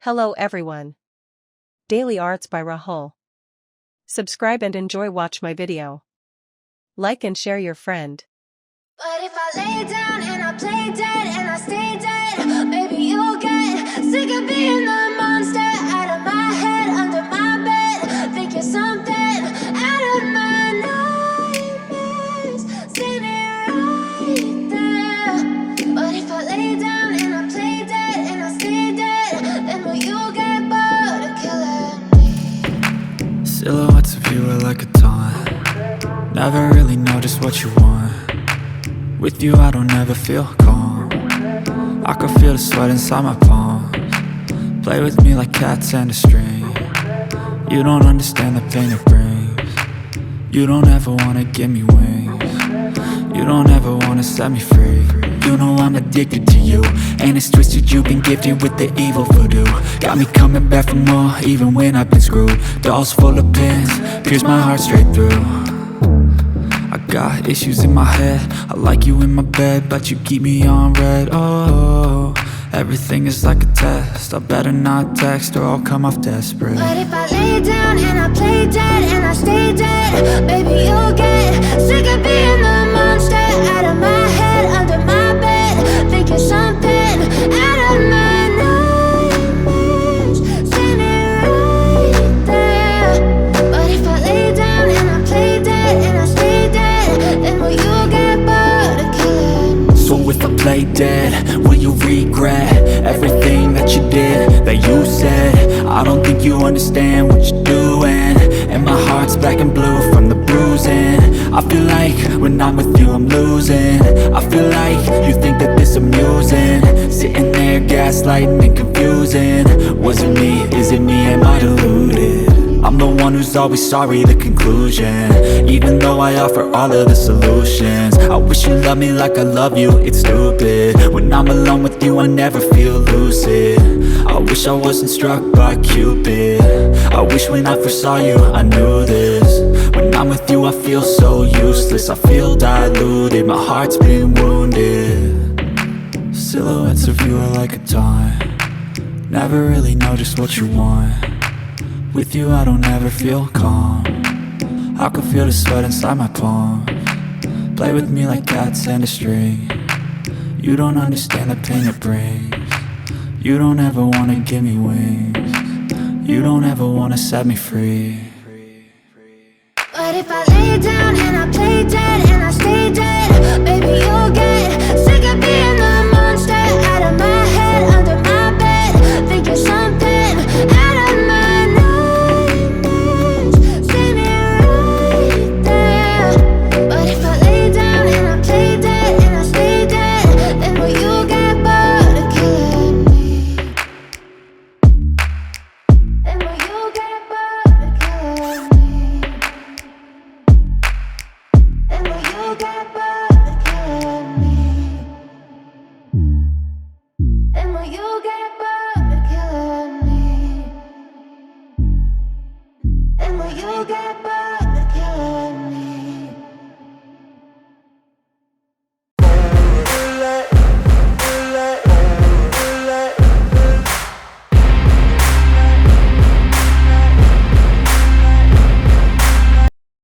Hello everyone. Daily Arts by Rahul. Subscribe and enjoy watch my video. Like and share your friend. But if I lay down and I play dead and I stay dead, maybe you'll get sick of being the monster out of my head, under my bed. Think you're something out of my nightmares, standing right there. But if I lay down and I play dead and I stay dead, then will you get bored of killing me? Silhouettes of you are like a taunt. Never really know just what you want. With you I don't ever feel calm. I can feel the sweat inside my palms. Play with me like cats and a string. You don't understand the pain it brings. You don't ever wanna give me wings. You don't ever wanna set me free. You know I'm addicted to you, and it's twisted, you've been gifted with the evil voodoo. Got me coming back for more, even when I've been screwed. Dolls full of pins, pierce my heart straight through. I got issues in my head, I like you in my bed, but you keep me on red. Oh, everything is like a test. I better not text or I'll come off desperate. But if I lay down and I play dead and I stay dead, maybe you'll get sick of being the monster out of my head, under my bed. Think you're something out of my nightmares, standing right there. But if I lay down and I play dead and I stay dead, then will you get bored of killing me? So if I play dead, will you regret everything that you did, that you said? I don't think you understand what you're doing, and my heart's black and blue from the bruising. I feel like when I'm with you I'm losing. I feel like you think that this amusing, sitting there gaslighting and confusing. Was it me? Is it me? Am I deluded? I'm the one who's always sorry, the conclusion, even though I offer all of the solutions. I wish you loved me like I love you, it's stupid. When I'm alone with you I never feel lucid. I wish I wasn't struck by Cupid. I wish when I first saw you I knew this. When I'm with you I feel so useless, I feel diluted, my heart's been wounded. Silhouettes of you are like a taunt. Never really know just what you want. With you I don't ever feel calm. I can feel the sweat inside my palms. Play with me like cats and a string. You don't understand the pain it brings. You don't ever wanna give me wings. You don't ever wanna set me free. But if I lay down and I play dead and I stay dead, maybe you'll get